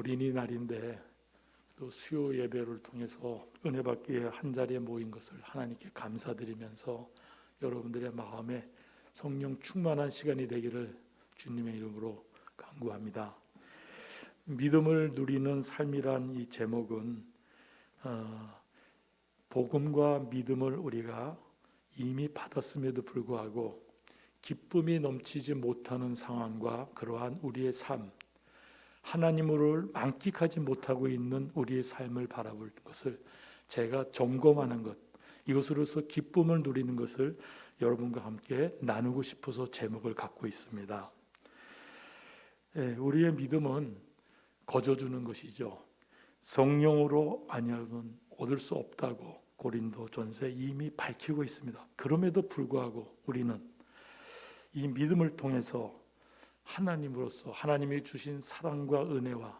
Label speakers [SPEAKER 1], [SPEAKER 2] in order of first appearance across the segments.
[SPEAKER 1] 어린이날인데 또 수요 예배를 통해서 은혜 받기 위해 한 자리에 모인 것을 하나님께 감사드리면서 여러분들의 마음에 성령 충만한 시간이 되기를 주님의 이름으로 간구합니다. 믿음을 누리는 삶이란 이 제목은 복음과 믿음을 우리가 이미 받았음에도 불구하고 기쁨이 넘치지 못하는 상황과 그러한 우리의 삶, 하나님을 만끽하지 못하고 있는 우리의 삶을 바라볼 것을 제가 점검하는 것, 이것으로서 기쁨을 누리는 것을 여러분과 함께 나누고 싶어서 제목을 갖고 있습니다. 우리의 믿음은 거저주는 것이죠. 성령으로 아니하면 얻을 수 없다고 고린도전서에 이미 밝히고 있습니다. 그럼에도 불구하고 우리는 이 믿음을 통해서 하나님으로서 하나님이 주신 사랑과 은혜와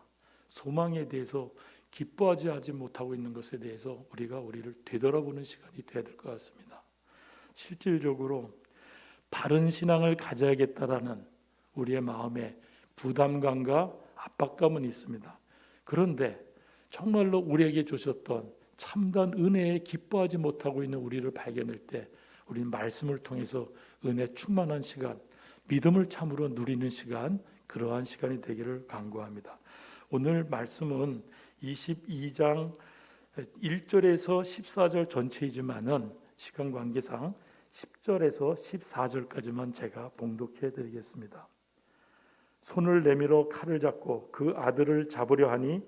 [SPEAKER 1] 소망에 대해서 기뻐하지 못하고 있는 것에 대해서 우리를 되돌아보는 시간이 되어야 될 것 같습니다. 실질적으로 바른 신앙을 가져야겠다라는 우리의 마음에 부담감과 압박감은 있습니다. 그런데 정말로 우리에게 주셨던 참된 은혜에 기뻐하지 못하고 있는 우리를 발견할 때 우리는 말씀을 통해서 은혜 충만한 시간, 믿음을 참으로 누리는 시간, 그러한 시간이 되기를 간구합니다. 오늘 말씀은 22장 1절에서 14절 전체이지만은 시간 관계상 10절에서 14절까지만 제가 봉독해 드리겠습니다. 손을 내밀어 칼을 잡고 그 아들을 잡으려 하니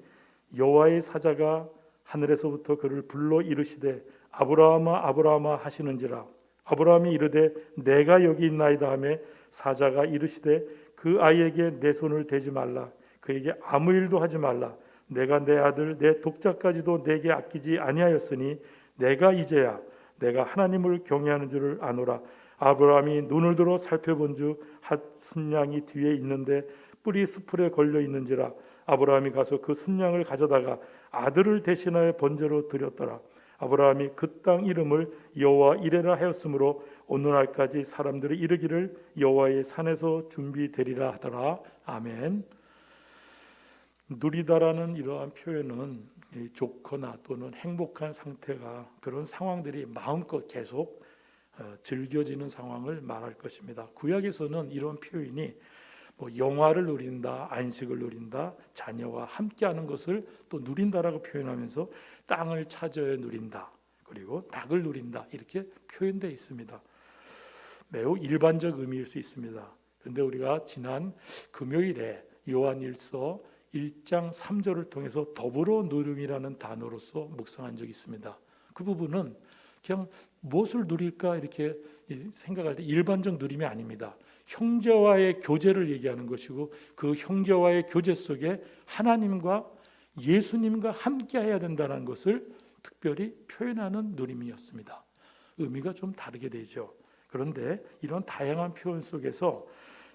[SPEAKER 1] 여호와의 사자가 하늘에서부터 그를 불러 이르시되 아브라함아 아브라함아 하시는지라. 아브라함이 이르되 내가 여기 있나이다 하며 사자가 이르시되 그 아이에게 내 손을 대지 말라. 그에게 아무 일도 하지 말라. 내가 내 아들 내 독자까지도 내게 아끼지 아니하였으니 내가 이제야 내가 하나님을 경외하는 줄을 아노라. 아브라함이 눈을 들어 살펴본즉 한 순양이 뒤에 있는데 뿔이 수풀에 걸려 있는지라. 아브라함이 가서 그 순양을 가져다가 아들을 대신하여 번제로 드렸더라. 아브라함이 그 땅 이름을 여호와 이레라 하였으므로 오늘날까지 사람들이 이르기를 여호와의 산에서 준비되리라 하더라. 아멘. 누리다라는 이러한 표현은 좋거나 또는 행복한 상태가 그런 상황들이 마음껏 계속 즐겨지는 상황을 말할 것입니다. 구약에서는 이런 표현이 영화를 누린다, 안식을 누린다, 자녀와 함께하는 것을 또 누린다라고 표현하면서 땅을 차져야 누린다, 그리고 닭을 누린다 이렇게 표현되어 있습니다. 매우 일반적 의미일 수 있습니다. 그런데 우리가 지난 금요일에 요한일서 1장 3절을 통해서 더불어 누림이라는 단어로서 묵상한 적이 있습니다. 그 부분은 그냥 무엇을 누릴까 이렇게 생각할 때 일반적 누림이 아닙니다. 형제와의 교제를 얘기하는 것이고 그 형제와의 교제 속에 하나님과 예수님과 함께 해야 된다는 것을 특별히 표현하는 누림이었습니다. 의미가 좀 다르게 되죠. 그런데 이런 다양한 표현 속에서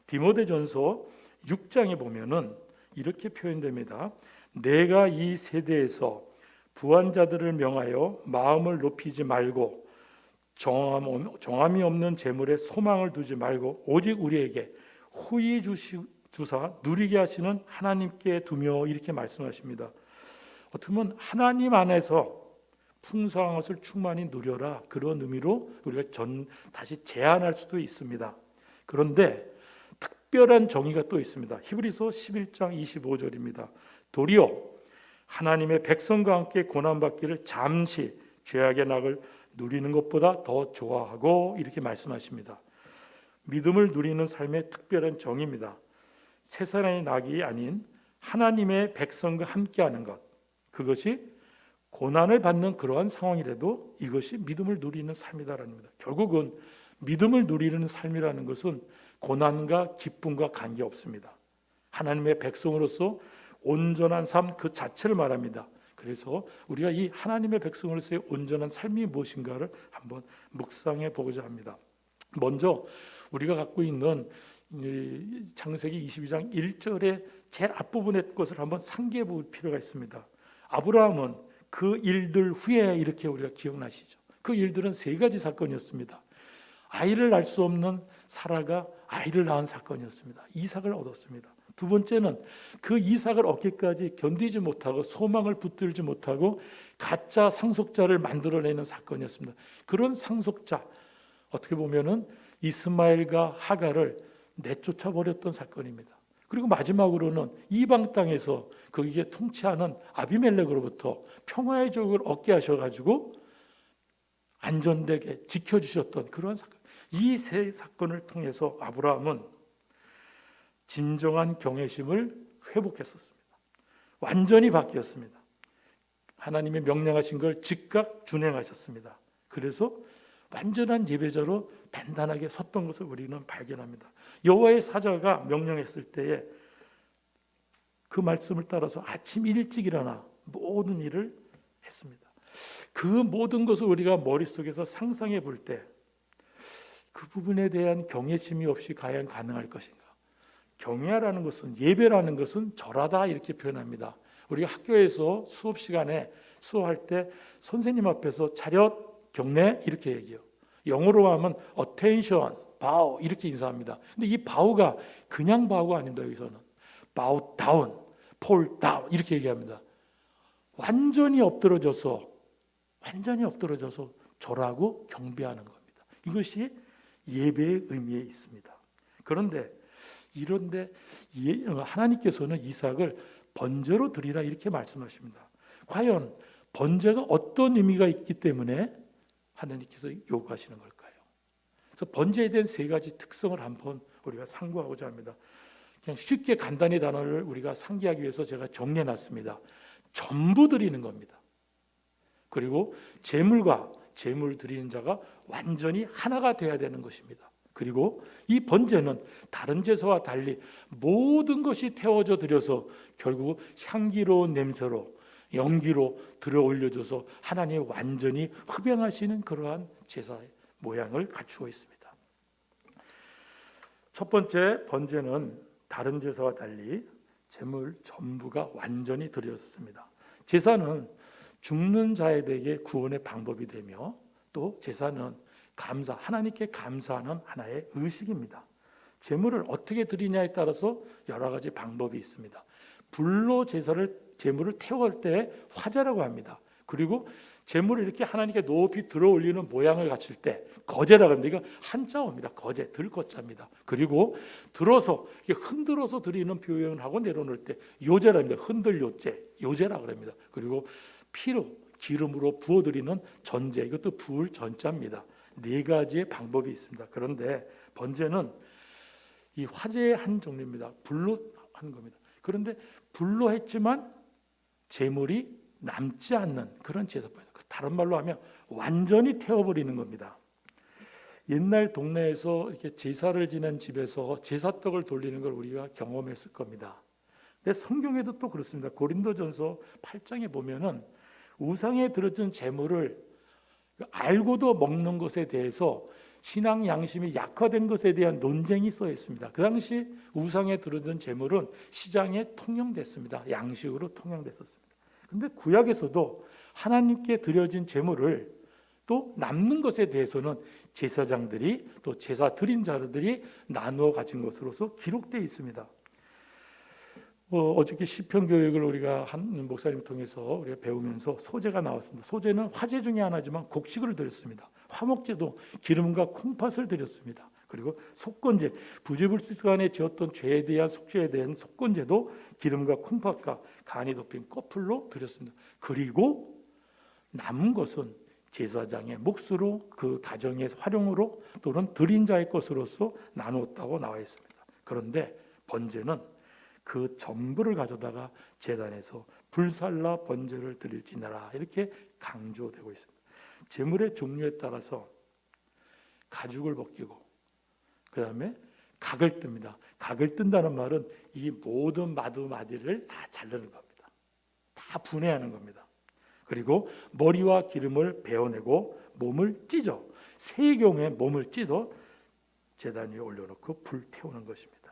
[SPEAKER 1] 디모데전서 6장에 보면은 이렇게 표현됩니다. 내가 이 세대에서 부한 자들을 명하여 마음을 높이지 말고 정함이 없는 재물에 소망을 두지 말고 오직 우리에게 후히 주사 누리게 하시는 하나님께 두며 이렇게 말씀하십니다. 어떻게 보면 하나님 안에서 풍성한 것을 충만히 누려라, 그런 의미로 우리가 다시 제안할 수도 있습니다. 그런데 특별한 정의가 또 있습니다. 히브리서 11장 25절입니다. 도리어 하나님의 백성과 함께 고난받기를 잠시 죄악의 낙을 누리는 것보다 더 좋아하고 이렇게 말씀하십니다. 믿음을 누리는 삶의 특별한 정의입니다. 세상의 낙이 아닌 하나님의 백성과 함께하는 것, 그것이 고난을 받는 그러한 상황이라도 이것이 믿음을 누리는 삶이다라는 겁니다. 결국은 믿음을 누리는 삶이라는 것은 고난과 기쁨과 관계없습니다. 하나님의 백성으로서 온전한 삶 그 자체를 말합니다. 그래서 우리가 이 하나님의 백성으로서의 온전한 삶이 무엇인가를 한번 묵상해 보고자 합니다. 먼저 우리가 갖고 있는 창세기 22장 1절의 제일 앞부분의 것을 한번 상기해 볼 필요가 있습니다. 아브라함은 그 일들 후에 이렇게 우리가 기억나시죠? 그 일들은 세 가지 사건이었습니다. 아이를 낳을 수 없는 사라가 아이를 낳은 사건이었습니다. 이삭을 얻었습니다. 두 번째는 그 이삭을 얻기까지 견디지 못하고 소망을 붙들지 못하고 가짜 상속자를 만들어내는 사건이었습니다. 그런 상속자, 어떻게 보면은 이스마엘과 하갈을 내쫓아 버렸던 사건입니다. 그리고 마지막으로는 이방 땅에서 거기에 통치하는 아비멜렉으로부터 평화의 족을 얻게 하셔가지고 안전되게 지켜주셨던 그러한 사건. 이 세 사건을 통해서 아브라함은 진정한 경외심을 회복했었습니다. 완전히 바뀌었습니다. 하나님의 명령하신 걸 즉각 준행하셨습니다. 그래서 완전한 예배자로 단단하게 섰던 것을 우리는 발견합니다. 여호와의 사자가 명령했을 때에 그 말씀을 따라서 아침 일찍 일어나 모든 일을 했습니다. 그 모든 것을 우리가 머릿속에서 상상해 볼 때 그 부분에 대한 경외심이 없이 과연 가능할 것인가? 경외라는 것은, 예배라는 것은 절하다 이렇게 표현합니다. 우리가 학교에서 수업 시간에 수업할 때 선생님 앞에서 차렷, 경례 이렇게 얘기해요. 영어로 하면 attention, bow 이렇게 인사합니다. 근데 이 bow가 그냥 bow가 아닙니다. 여기서는 bow down, fall down 이렇게 얘기합니다. 완전히 엎드러져서 절하고 경배하는 겁니다. 이것이 예배의 의미에 있습니다. 그런데 하나님께서는 이삭을 번제로 드리라 이렇게 말씀하십니다. 과연 번제가 어떤 의미가 있기 때문에 하나님께서 요구하시는 걸까요? 그래서 번제에 대한 세 가지 특성을 한번 우리가 상고하고자 합니다. 그냥 쉽게 간단히 단어를 우리가 상기하기 위해서 제가 정리해놨습니다. 전부 드리는 겁니다. 그리고 제물 드리는 자가 완전히 하나가 되어야 되는 것입니다. 그리고 이 번제는 다른 제사와 달리 모든 것이 태워져 드려서 결국 향기로운 냄새로 연기로 들어 올려줘서 하나님이 완전히 흡양하시는 그러한 제사의 모양을 갖추고 있습니다. 첫 번째 번제는 다른 제사와 달리 제물 전부가 완전히 드려졌습니다. 제사는 죽는 자에게 구원의 방법이 되며 또 제사는 하나님께 감사하는 하나의 의식입니다. 제물을 어떻게 드리냐에 따라서 여러 가지 방법이 있습니다. 불로 제물을 태울 때 화제라고 합니다. 그리고 제물을 이렇게 하나님께 높이 들어 올리는 모양을 갖출 때 거제라고 합니다. 이거 한자어입니다. 거제, 들거자입니다. 그리고 들어서 흔들어서 드리는 표현을 하고 내려놓을 때 요제랍니다. 흔들 요제라고 합니다. 그리고 기름으로 부어드리는 전제, 이것도 부을 전자입니다. 네 가지의 방법이 있습니다. 그런데 번제는 이 화제의 한 종류입니다. 불로 하는 겁니다. 그런데 불로 했지만 제물이 남지 않는 그런 제사법입니다. 다른 말로 하면 완전히 태워버리는 겁니다. 옛날 동네에서 이렇게 제사를 지낸 집에서 제사떡을 돌리는 걸 우리가 경험했을 겁니다. 근데 성경에도 또 그렇습니다. 고린도전서 8장에 보면은 우상에 드려진 제물을 알고도 먹는 것에 대해서 신앙 양심이 약화된 것에 대한 논쟁이 써 있습니다. 그 당시 우상에 드려진 제물은 시장에 통용됐습니다. 양식으로 통용됐었습니다. 그런데 구약에서도 하나님께 드려진 제물을 또 남는 것에 대해서는 제사장들이 또 제사 드린 자들이 나누어 가진 것으로서 기록되어 있습니다. 어저께 시편 교육을 우리가 한 목사님 통해서 우리가 배우면서 소제가 나왔습니다. 소제는 화제 중에 하나지만 곡식을 드렸습니다. 화목제도 기름과 콩팥을 드렸습니다. 그리고 속건제, 부지불식간에 지었던 죄에 대한 속죄에 대한 속건제도 기름과 콩팥과 간이 덮인 꺼풀로 드렸습니다. 그리고 남은 것은 제사장의 몫으로 그 가정의 활용으로 또는 드린 자의 것으로서 나누었다고 나와 있습니다. 그런데 번제는 그 전부를 가져다가 제단에서 불살라 번제를 드릴지니라 이렇게 강조되고 있습니다. 제물의 종류에 따라서 가죽을 벗기고 그 다음에 각을 뜹니다. 각을 뜬다는 말은 이 모든 마디를 다 자르는 겁니다. 다 분해하는 겁니다. 그리고 머리와 기름을 베어내고 몸을 찢어 세경에 몸을 찢어 제단 위에 올려놓고 불 태우는 것입니다.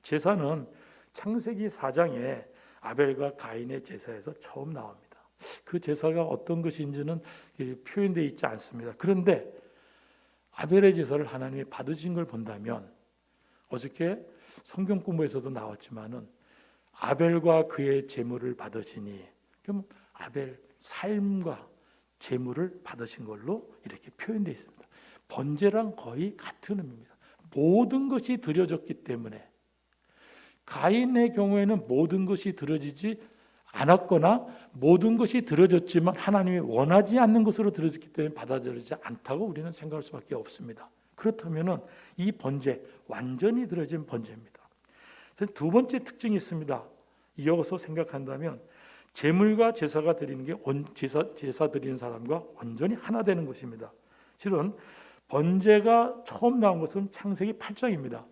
[SPEAKER 1] 제사는 창세기 4장에 아벨과 가인의 제사에서 처음 나옵니다. 그 제사가 어떤 것인지는 표현되어 있지 않습니다. 그런데 아벨의 제사를 하나님이 받으신 걸 본다면 어저께 성경 공부에서도 나왔지만은 아벨과 그의 제물을 받으시니, 그럼 아벨 삶과 제물을 받으신 걸로 이렇게 표현되어 있습니다. 번제랑 거의 같은 의미입니다. 모든 것이 드려졌기 때문에, 가인의 경우에는 모든 것이 드려지지 않았거나 모든 것이 드려졌지만 하나님이 원하지 않는 것으로 드려졌기 때문에 받아들이지 않다고 우리는 생각할 수밖에 없습니다. 그렇다면 이 번제, 완전히 드려진 번제입니다. 두 번째 특징이 있습니다. 이어서 생각한다면 제물과 제사가 드리는 게 제사 드리는 사람과 완전히 하나 되는 것입니다. 실은 번제가 처음 나온 것은 창세기 8장입니다.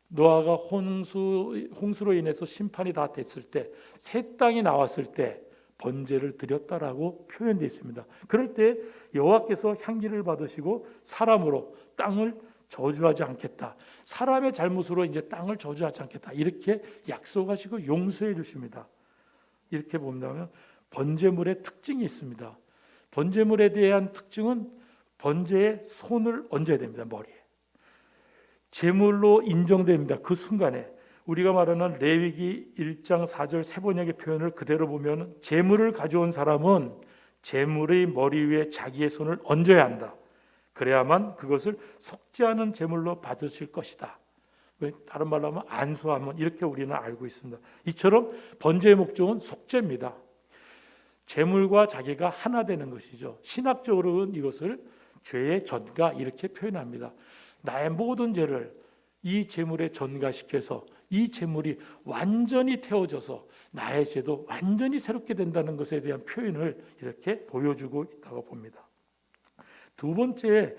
[SPEAKER 1] 노아가 홍수로 인해서 심판이 다 됐을 때, 새 땅이 나왔을 때 번제를 드렸다라고 표현되어 있습니다. 그럴 때 여호와께서 향기를 받으시고 사람으로 땅을 저주하지 않겠다, 사람의 잘못으로 이제 땅을 저주하지 않겠다, 이렇게 약속하시고 용서해 주십니다. 이렇게 본다면 번제물의 특징이 있습니다. 번제물에 대한 특징은 번제에 손을 얹어야 됩니다. 머리에. 제물로 인정됩니다. 그 순간에 우리가 말하는 레위기 1장 4절 세 번역의 표현을 그대로 보면 제물을 가져온 사람은 제물의 머리 위에 자기의 손을 얹어야 한다. 그래야만 그것을 속죄하는 제물로 받으실 것이다. 다른 말로 하면 안수하면, 이렇게 우리는 알고 있습니다. 이처럼 번제의 목적은 속죄입니다. 제물과 자기가 하나 되는 것이죠. 신학적으로는 이것을 죄의 전가 이렇게 표현합니다. 나의 모든 죄를 이 제물에 전가시켜서 이 제물이 완전히 태워져서 나의 죄도 완전히 새롭게 된다는 것에 대한 표현을 이렇게 보여주고 있다고 봅니다. 두 번째,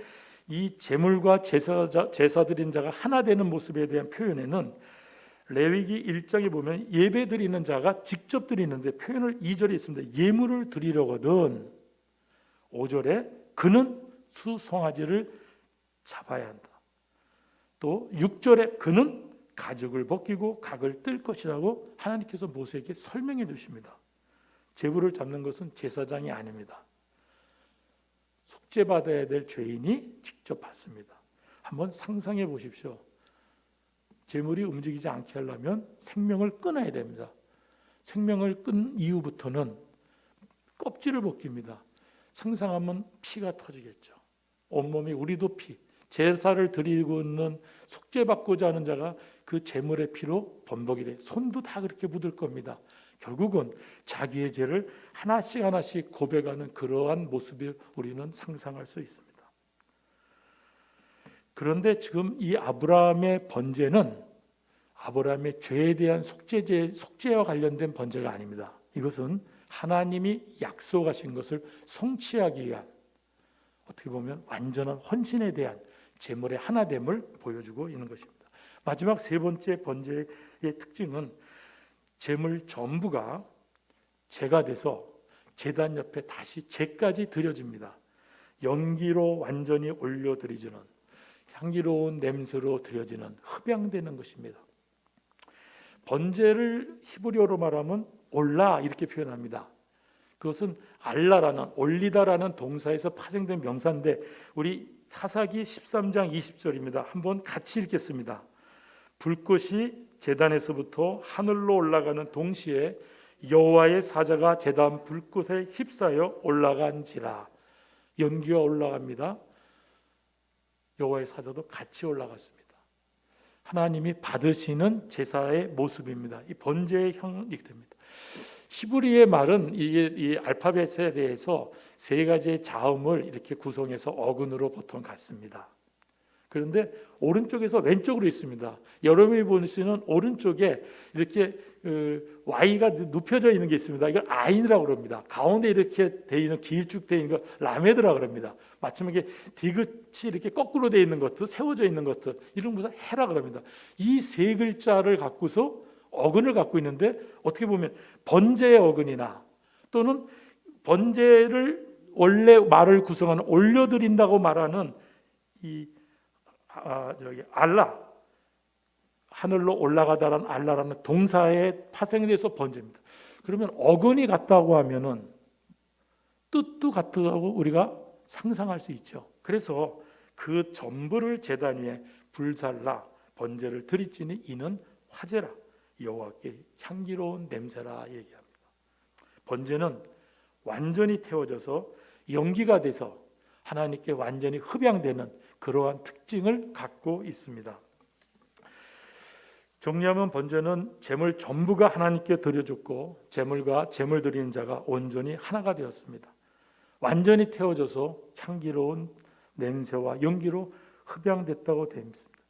[SPEAKER 1] 이 제물과 제사 드린 자가 하나 되는 모습에 대한 표현에는 레위기 1장에 보면 예배 드리는 자가 직접 드리는데 표현을 2절에 있습니다. 예물을 드리려거든 5절에 그는 수송아지를 잡아야 한다. 또 6절에 그는 가죽을 벗기고 각을 뜰 것이라고 하나님께서 모세에게 설명해 주십니다. 제물을 잡는 것은 제사장이 아닙니다. 속죄받아야 될 죄인이 직접 받습니다. 한번 상상해 보십시오. 제물이 움직이지 않게 하려면 생명을 끊어야 됩니다. 생명을 끈 이후부터는 껍질을 벗깁니다. 상상하면 피가 터지겠죠. 온몸이 우리도 피, 제사를 드리고 있는 속죄받고자 하는 자가 그 제물의 피로 범벅이 돼 손도 다 그렇게 묻을 겁니다. 결국은 자기의 죄를 하나씩 하나씩 고백하는 그러한 모습을 우리는 상상할 수 있습니다. 그런데 지금 이 아브라함의 번제는 아브라함의 죄에 대한 속죄와 관련된 번제가 아닙니다. 이것은 하나님이 약속하신 것을 성취하기 위한, 어떻게 보면 완전한 헌신에 대한 제물의 하나됨을 보여주고 있는 것입니다. 마지막 세 번째 번제의 특징은 제물 전부가 제가 돼서 제단 옆에 다시 제까지 드려집니다. 연기로 완전히 올려드리지는, 향기로운 냄새로 드려지는, 흡양되는 것입니다. 번제를 히브리어로 말하면 올라 이렇게 표현합니다. 그것은 알라라는, 올리다라는 동사에서 파생된 명사인데 우리 사사기 13장 20절입니다. 한번 같이 읽겠습니다. 불꽃이 제단에서부터 하늘로 올라가는 동시에 여호와의 사자가 제단 불꽃에 휩싸여 올라간지라. 연기가 올라갑니다. 여호와의 사자도 같이 올라갔습니다. 하나님이 받으시는 제사의 모습입니다. 이 번제의 형이 됩니다. 히브리의 말은 이 알파벳에 대해서 세 가지의 자음을 이렇게 구성해서 어근으로 보통 갖습니다. 그런데 오른쪽에서 왼쪽으로 있습니다. 여러분이 보시는 오른쪽에 이렇게 Y가 눕혀져 있는 게 있습니다. 이걸 아인이라고 그럽니다. 가운데 이렇게 돼 있는 길쭉 돼 있는 거 라메드라고 그럽니다. 마침 이게 디귿이 이렇게 거꾸로 돼 있는 것도 세워져 있는 것도 이런 것을 해라 그럽니다. 이 세 글자를 갖고서 어근을 갖고 있는데 어떻게 보면 번제의 어근이나 또는 번제를 원래 말을 구성하는 올려드린다고 말하는 이 알라, 하늘로 올라가다라는 알라라는 동사의 파생에 대해서 번제입니다. 그러면 어근이 같다고 하면은 뜻도 같다고 우리가 상상할 수 있죠. 그래서 그 전부를 제단 위에 불살라 번제를 드리지니 이는 화제라, 여호와께 향기로운 냄새라 얘기합니다. 번제는 완전히 태워져서 연기가 돼서 하나님께 완전히 흡양되는 그러한 특징을 갖고 있습니다. 정리하면 번제는 제물 전부가 하나님께 드려졌고 제물과 제물 드리는 자가 온전히 하나가 되었습니다. 완전히 태워져서 향기로운 냄새와 연기로 흡양됐다고 되어 있습니다.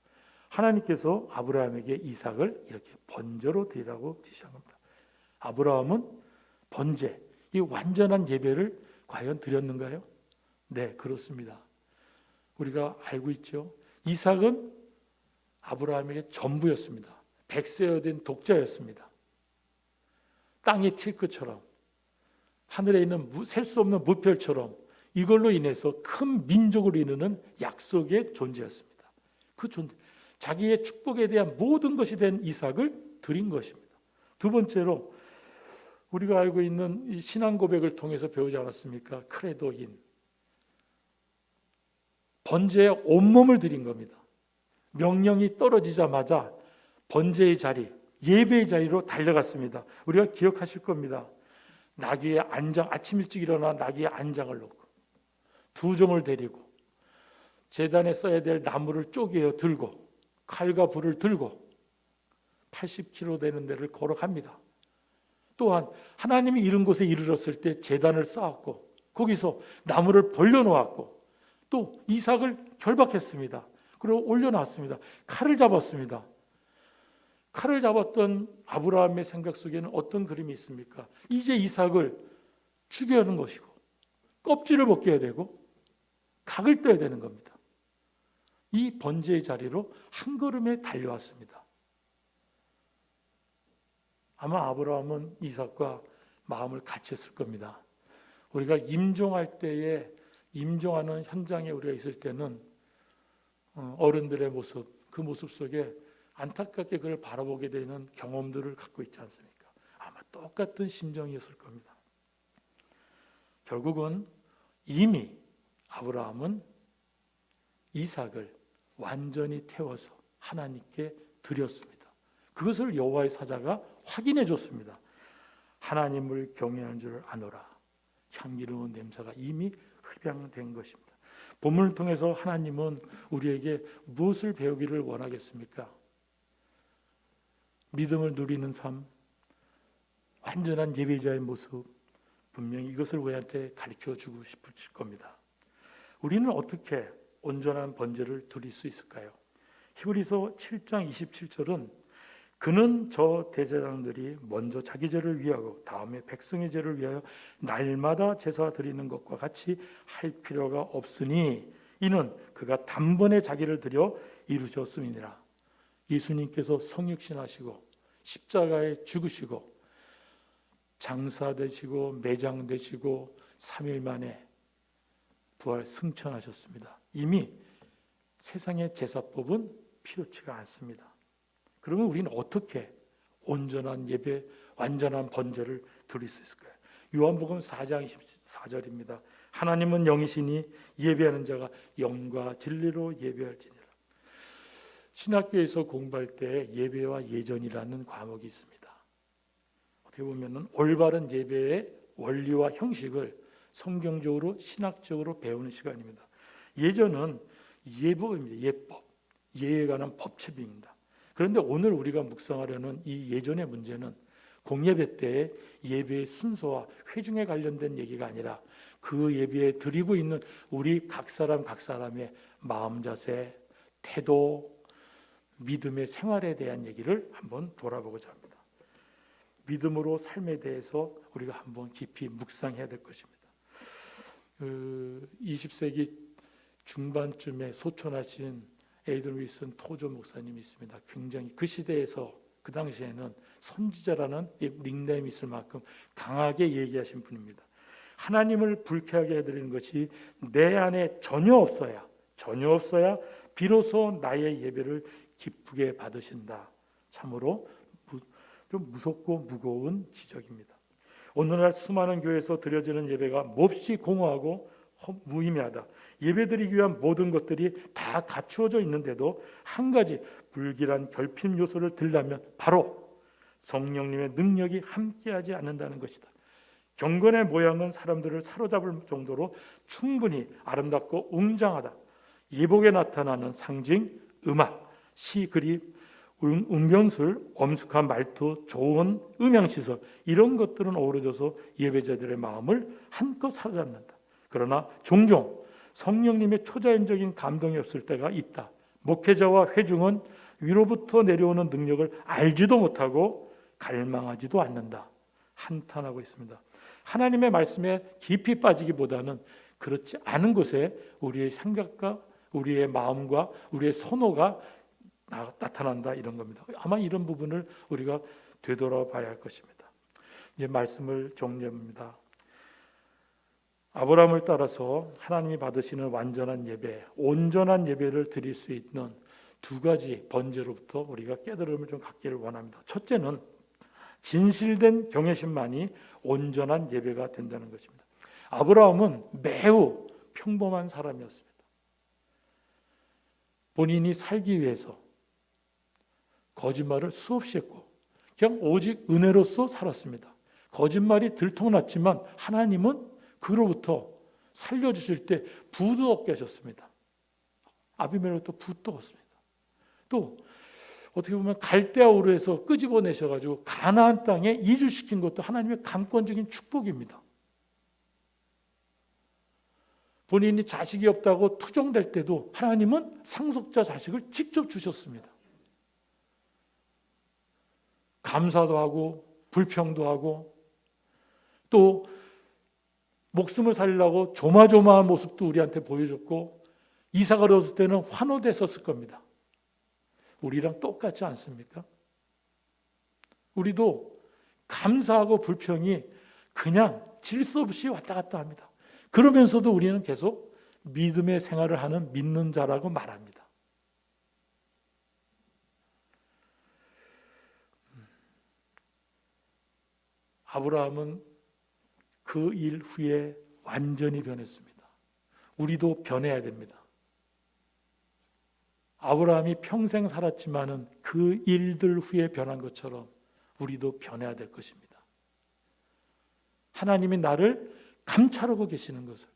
[SPEAKER 1] 하나님께서 아브라함에게 이삭을 이렇게 번제로 드리라고 지시한 겁니다. 아브라함은 번제, 이 완전한 예배를 과연 드렸는가요? 네, 그렇습니다. 우리가 알고 있죠. 이삭은 아브라함에게 전부였습니다. 백세여 된 독자였습니다. 땅이 튈 것처럼, 하늘에 있는 셀 수 없는 무별처럼 이걸로 인해서 큰 민족을 이루는 약속의 존재였습니다. 그 존재, 자기의 축복에 대한 모든 것이 된 이삭을 드린 것입니다. 두 번째로 우리가 알고 있는 이 신앙 고백을 통해서 배우지 않았습니까? 크레도인, 번제에 온몸을 드린 겁니다. 명령이 떨어지자마자 번제의 자리, 예배의 자리로 달려갔습니다. 우리가 기억하실 겁니다. 나귀의 안장, 아침 일찍 일어나 나귀의 안장을 놓고 두 종을 데리고 제단에 써야 될 나무를 쪼개어 들고 칼과 불을 들고 80km 되는 데를 걸어갑니다. 또한 하나님이 이른 곳에 이르렀을 때 제단을 쌓았고 거기서 나무를 벌려놓았고 또 이삭을 결박했습니다. 그리고 올려놨습니다. 칼을 잡았습니다. 칼을 잡았던 아브라함의 생각 속에는 어떤 그림이 있습니까? 이제 이삭을 죽여야 하는 것이고 껍질을 벗겨야 되고 각을 떼야 되는 겁니다. 이 번제의 자리로 한 걸음에 달려왔습니다. 아마 아브라함은 이삭과 마음을 같이 했을 겁니다. 우리가 임종할 때에 임종하는 현장에 우리가 있을 때는 어른들의 모습, 그 모습 속에 안타깝게 그를 바라보게 되는 경험들을 갖고 있지 않습니까? 아마 똑같은 심정이었을 겁니다. 결국은 이미 아브라함은 이삭을 완전히 태워서 하나님께 드렸습니다. 그것을 여호와의 사자가 확인해 줬습니다. 하나님을 경외하는 줄 아노라. 향기로운 냄새가 이미 흡양된 것입니다. 본문을 통해서 하나님은 우리에게 무엇을 배우기를 원하겠습니까? 믿음을 누리는 삶, 완전한 예배자의 모습, 분명히 이것을 우리한테 가르쳐주고 싶을 겁니다. 우리는 어떻게 온전한 번제를 드릴 수 있을까요? 히브리서 7장 27절은 그는 저 대제사장들이 먼저 자기 죄를 위하고 다음에 백성의 죄를 위하여 날마다 제사 드리는 것과 같이 할 필요가 없으니 이는 그가 단번에 자기를 드려 이루셨음이니라. 예수님께서 성육신하시고 십자가에 죽으시고 장사되시고 매장되시고 3일 만에 부활 승천하셨습니다. 이미 세상의 제사법은 필요치가 않습니다. 그러면 우리는 어떻게 온전한 예배, 완전한 번제를 드릴 수 있을까요? 요한복음 4장 24절입니다. 하나님은 영이시니 예배하는 자가 영과 진리로 예배할지니라. 신학교에서 공부할 때 예배와 예전이라는 과목이 있습니다. 어떻게 보면 올바른 예배의 원리와 형식을 성경적으로 신학적으로 배우는 시간입니다. 예전은 예법입니다. 예법, 예에 관한 법칙입니다. 그런데 오늘 우리가 묵상하려는 이 예전의 문제는 공예배 때의 예배의 순서와 회중에 관련된 얘기가 아니라 그 예배에 드리고 있는 우리 각 사람의 마음 자세, 태도, 믿음의 생활에 대한 얘기를 한번 돌아보고자 합니다. 믿음으로 삶에 대해서 우리가 한번 깊이 묵상해야 될 것입니다. 20세기 중반쯤에 소천하신 에이든 윌슨 토조 목사님이 있습니다. 굉장히 그 시대에서 그 당시에는 선지자라는 닉네임이 있을 만큼 강하게 얘기하신 분입니다. 하나님을 불쾌하게 해드리는 것이 내 안에 전혀 없어야 비로소 나의 예배를 기쁘게 받으신다. 참으로 좀 무섭고 무거운 지적입니다. 오늘날 수많은 교회에서 드려지는 예배가 몹시 공허하고 무의미하다. 예배드리기 위한 모든 것들이 다 갖추어져 있는데도 한 가지 불길한 결핍 요소를 들려면 바로 성령님의 능력이 함께하지 않는다는 것이다. 경건의 모양은 사람들을 사로잡을 정도로 충분히 아름답고 웅장하다. 예복에 나타나는 상징, 음악, 시, 그림, 웅변술, 엄숙한 말투, 좋은 음향시설, 이런 것들은 어우러져서 예배자들의 마음을 한껏 사로잡는다. 그러나 종종 성령님의 초자연적인 감동이 없을 때가 있다. 목회자와 회중은 위로부터 내려오는 능력을 알지도 못하고 갈망하지도 않는다. 한탄하고 있습니다. 하나님의 말씀에 깊이 빠지기보다는 그렇지 않은 곳에 우리의 생각과 우리의 마음과 우리의 선호가 나타난다, 이런 겁니다. 아마 이런 부분을 우리가 되돌아봐야 할 것입니다. 이제 말씀을 정리합니다. 아브라함을 따라서 하나님이 받으시는 완전한 예배, 온전한 예배를 드릴 수 있는 두 가지 번제로부터 우리가 깨달음을 좀 갖기를 원합니다. 첫째는 진실된 경외심만이 온전한 예배가 된다는 것입니다. 아브라함은 매우 평범한 사람이었습니다. 본인이 살기 위해서 거짓말을 수없이 했고 그냥 오직 은혜로서 살았습니다. 거짓말이 들통났지만 하나님은 그로부터 살려주실 때 부도 얻게 하셨습니다. 아비멜렉도 부도 얻습니다. 또 어떻게 보면 갈대아 우르에서 끄집어내셔가지고 가나안 땅에 이주시킨 것도 하나님의 강권적인 축복입니다. 본인이 자식이 없다고 투정될 때도 하나님은 상속자 자식을 직접 주셨습니다. 감사도 하고 불평도 하고 또 목숨을 살리려고 조마조마한 모습도 우리한테 보여줬고 이삭을 얻을 때는 환호됐었을 겁니다. 우리랑 똑같지 않습니까? 우리도 감사하고 불평이 그냥 질서 없이 왔다 갔다 합니다. 그러면서도 우리는 계속 믿음의 생활을 하는 믿는 자라고 말합니다. 아브라함은 그 일 후에 완전히 변했습니다. 우리도 변해야 됩니다. 아브라함이 평생 살았지만은 그 일들 후에 변한 것처럼 우리도 변해야 될 것입니다. 하나님이 나를 감찰하고 계시는 것을,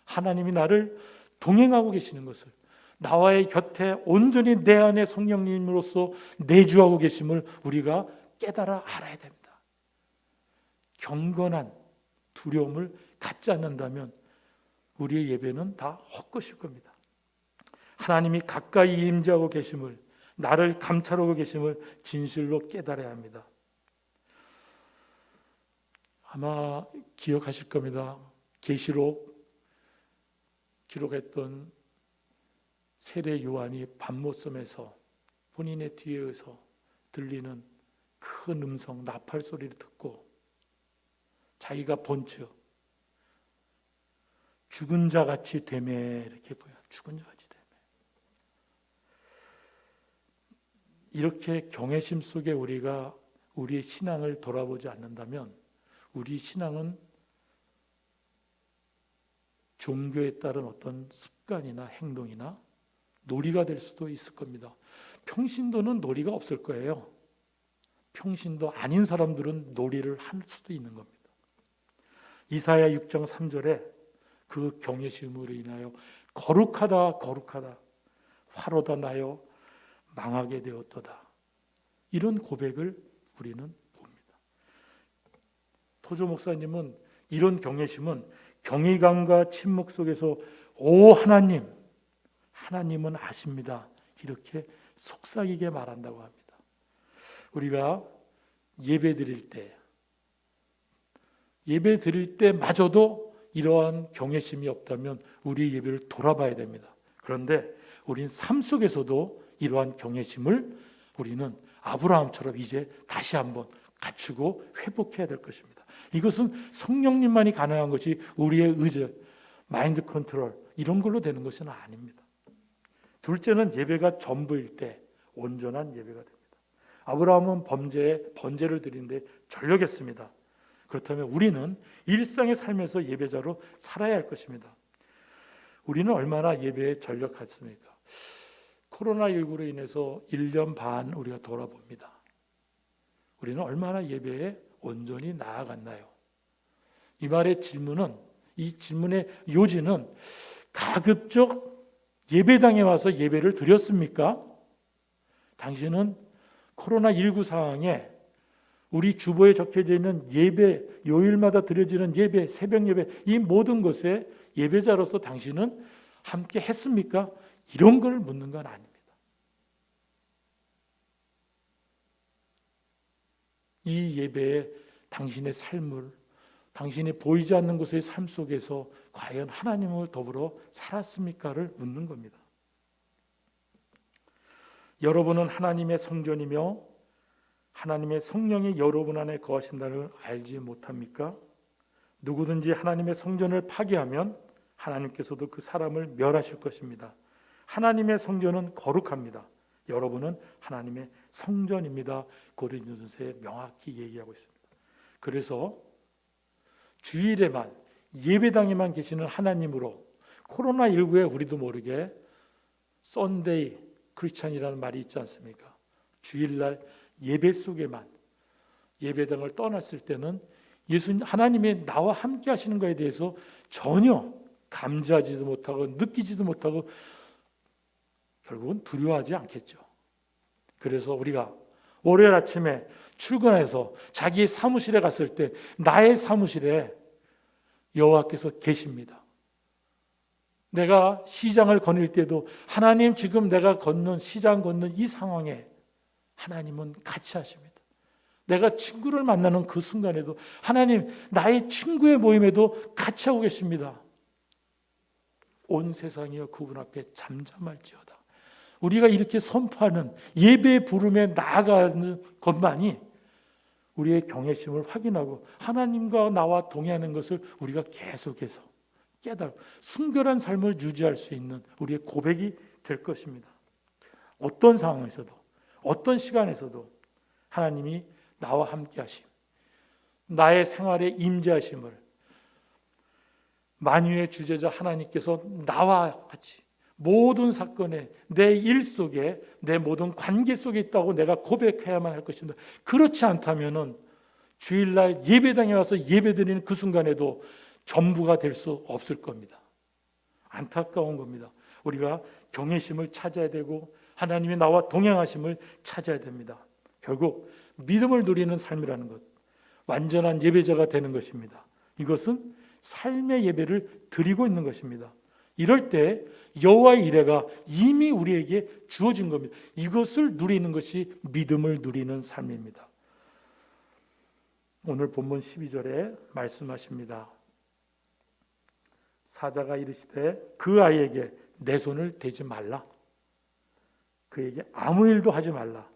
[SPEAKER 1] 하나님이 나를 동행하고 계시는 것을, 나와의 곁에 온전히 내 안에 성령님으로서 내주하고 계심을 우리가 깨달아 알아야 됩니다. 경건한 두려움을 갖지 않는다면 우리의 예배는 다 헛것일 겁니다. 하나님이 가까이 임재하고 계심을, 나를 감찰하고 계심을 진실로 깨달아야 합니다. 아마 기억하실 겁니다. 계시록 기록했던 세례 요한이 밤모섬에서 본인의 뒤에서 들리는 큰 음성, 나팔 소리를 듣고 자기가 본즉 죽은 자 같이 되매, 이렇게 보여. 죽은 자 같이 되매. 이렇게 경외심 속에 우리가 우리의 신앙을 돌아보지 않는다면 우리 신앙은 종교에 따른 어떤 습관이나 행동이나 놀이가 될 수도 있을 겁니다. 평신도는 놀이가 없을 거예요. 평신도 아닌 사람들은 놀이를 할 수도 있는 겁니다. 이사야 6장 3절에 그 경외심으로 인하여 거룩하다 거룩하다 화로다 나여 망하게 되었도다, 이런 고백을 우리는 봅니다. 토조 목사님은 이런 경외심은 경외감과 침묵 속에서 오 하나님, 하나님은 아십니다, 이렇게 속삭이게 말한다고 합니다. 우리가 예배 드릴 때마저도 이러한 경외심이 없다면 우리 예배를 돌아봐야 됩니다. 그런데 우린 삶 속에서도 이러한 경외심을 우리는 아브라함처럼 이제 다시 한번 갖추고 회복해야 될 것입니다. 이것은 성령님만이 가능한 것이 우리의 의지, 마인드 컨트롤 이런 걸로 되는 것은 아닙니다. 둘째는 예배가 전부일 때 온전한 예배가 됩니다. 아브라함은 번제를 드리는데 전력했습니다. 그렇다면 우리는 일상의 삶에서 예배자로 살아야 할 것입니다. 우리는 얼마나 예배에 전력했습니까? 코로나19로 인해서 1년 반 우리가 돌아봅니다. 우리는 얼마나 예배에 온전히 나아갔나요? 이 말의 질문은, 이 질문의 요지는 가급적 예배당에 와서 예배를 드렸습니까? 당신은 코로나19 상황에 우리 주보에 적혀져 있는 예배, 요일마다 드려지는 예배, 새벽 예배, 이 모든 것에 예배자로서 당신은 함께 했습니까? 이런 걸 묻는 건 아닙니다. 이 예배에 당신의 삶을, 당신이 보이지 않는 곳의 삶 속에서 과연 하나님을 더불어 살았습니까를 묻는 겁니다. 여러분은 하나님의 성전이며 하나님의 성령이 여러분 안에 거하신다는 걸 알지 못합니까? 누구든지 하나님의 성전을 파괴하면 하나님께서도 그 사람을 멸하실 것입니다. 하나님의 성전은 거룩합니다. 여러분은 하나님의 성전입니다. 고린도전서에 명확히 얘기하고 있습니다. 그래서 주일에만, 예배당에만 계시는 하나님으로 코로나19에 우리도 모르게 썬데이 크리스찬이라는 말이 있지 않습니까? 주일날 예배 속에만, 예배당을 떠났을 때는 예수님 하나님이 나와 함께 하시는 것에 대해서 전혀 감지하지도 못하고 느끼지도 못하고 결국은 두려워하지 않겠죠. 그래서 우리가 월요일 아침에 출근해서 자기의 사무실에 갔을 때 나의 사무실에 여호와께서 계십니다. 내가 시장을 거닐 때도 하나님, 지금 내가 걷는 시장 걷는 이 상황에 하나님은 같이 하십니다. 내가 친구를 만나는 그 순간에도 하나님, 나의 친구의 모임에도 같이 하고 계십니다. 온 세상이여 그분 앞에 잠잠할지어다. 우리가 이렇게 선포하는 예배 부름에 나아가는 것만이 우리의 경외심을 확인하고 하나님과 나와 동행하는 것을 우리가 계속해서 깨달고 순결한 삶을 유지할 수 있는 우리의 고백이 될 것입니다. 어떤 상황에서도, 어떤 시간에서도 하나님이 나와 함께 하심, 나의 생활에 임재하심을 만유의 주제자 하나님께서 나와 같이 모든 사건에, 내 일 속에, 내 모든 관계 속에 있다고 내가 고백해야만 할 것입니다. 그렇지 않다면 주일날 예배당에 와서 예배드리는 그 순간에도 전부가 될 수 없을 겁니다. 안타까운 겁니다. 우리가 경외심을 찾아야 되고 하나님이 나와 동행하심을 찾아야 됩니다. 결국 믿음을 누리는 삶이라는 것, 완전한 예배자가 되는 것입니다. 이것은 삶의 예배를 드리고 있는 것입니다. 이럴 때 여호와의 이레가 이미 우리에게 주어진 겁니다. 이것을 누리는 것이 믿음을 누리는 삶입니다. 오늘 본문 12절에 말씀하십니다. 사자가 이르시되 그 아이에게 내 손을 대지 말라. 그에게 아무 일도 하지 말라.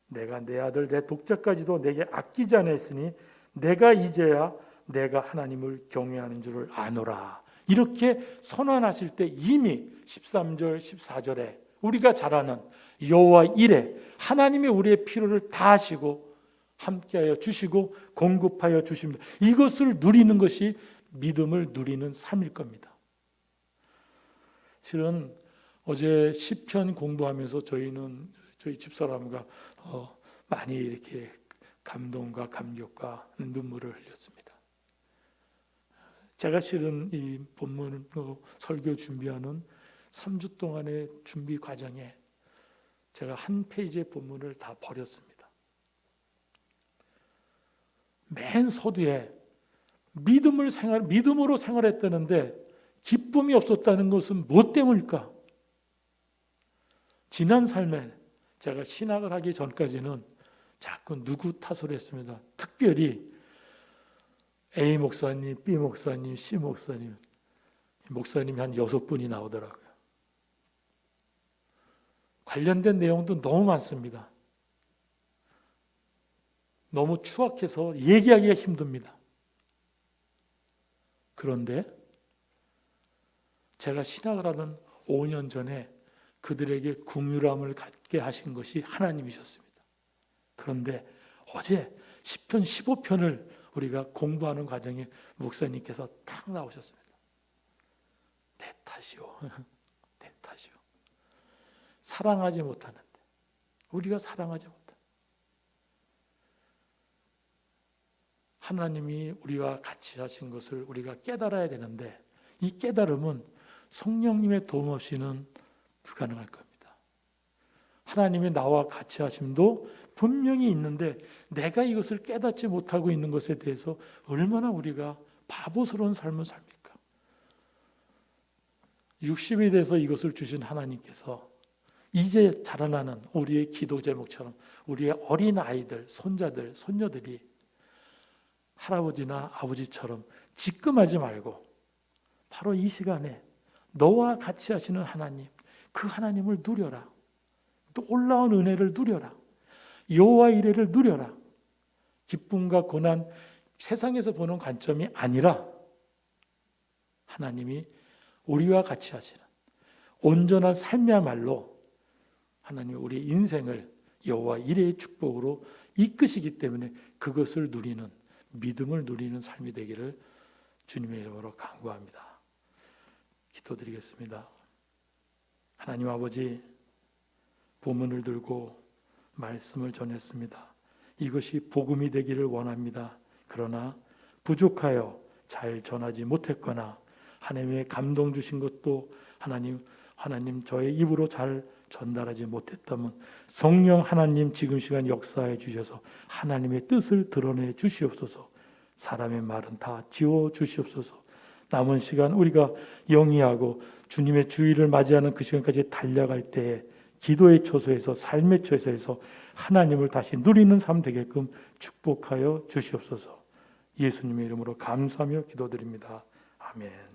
[SPEAKER 1] 내가 내 아들 내 독자까지도 내게 아끼지 않았으니 내가 이제야 내가 하나님을 경외하는 줄을 아노라. 이렇게 선언하실 때 이미 13절 14절에 우리가 잘 아는 여호와 이레, 하나님이 우리의 필요를 다 하시고 함께하여 주시고 공급하여 주십니다. 이것을 누리는 것이 믿음을 누리는 삶일 겁니다. 실은 어제 시편 공부하면서 저희 집사람과 많이 이렇게 감동과 감격과 눈물을 흘렸습니다. 제가 실은 이 본문 설교 준비하는 3주 동안의 준비 과정에 제가 한 페이지의 본문을 다 버렸습니다. 맨 서두에 믿음으로 생활했다는데 기쁨이 없었다는 것은 무엇 때문일까? 지난 삶에 제가 신학을 하기 전까지는 자꾸 누구 탓을 했습니다. 특별히 A 목사님, B 목사님, C 목사님, 목사님이 한 6분이 나오더라고요. 관련된 내용도 너무 많습니다. 너무 추악해서 얘기하기가 힘듭니다. 그런데 제가 신학을 하던 5년 전에 그들에게 긍휼함을 갖게 하신 것이 하나님이셨습니다. 그런데 어제 시편 15편을 우리가 공부하는 과정에 목사님께서 딱 나오셨습니다. 내 탓이 탓이오. 내 탓이오. 사랑하지 못하는데, 우리가 사랑하지 못하는데, 하나님이 우리와 같이 하신 것을 우리가 깨달아야 되는데, 이 깨달음은 성령님의 도움 없이는 불가능할 겁니다. 하나님의 나와 같이 하심도 분명히 있는데 내가 이것을 깨닫지 못하고 있는 것에 대해서 얼마나 우리가 바보스러운 삶을 삽니까? 60이 돼서 이것을 주신 하나님께서 이제 자라나는 우리의 기도 제목처럼 우리의 어린 아이들, 손자들, 손녀들이 할아버지나 아버지처럼 직금하지 말고 바로 이 시간에 너와 같이 하시는 하나님, 그 하나님을 누려라. 또 올라온 은혜를 누려라. 여호와 이레를 누려라. 기쁨과 고난, 세상에서 보는 관점이 아니라 하나님이 우리와 같이 하시는 온전한 삶이야말로 하나님이 우리 인생을 여호와 이레의 축복으로 이끄시기 때문에 그것을 누리는, 믿음을 누리는 삶이 되기를 주님의 이름으로 간구합니다. 기도드리겠습니다. 하나님 아버지, 본문을 들고 말씀을 전했습니다. 이것이 복음이 되기를 원합니다. 그러나 부족하여 잘 전하지 못했거나 하나님의 감동 주신 것도 하나님 저의 입으로 잘 전달하지 못했다면 성령 하나님 지금 시간 역사해 주셔서 하나님의 뜻을 드러내 주시옵소서. 사람의 말은 다 지워 주시옵소서. 남은 시간 우리가 영위하고 주님의 주의를 맞이하는 그 시간까지 달려갈 때에 기도의 처소에서, 삶의 처소에서 하나님을 다시 누리는 삶 되게끔 축복하여 주시옵소서. 예수님의 이름으로 감사하며 기도드립니다. 아멘.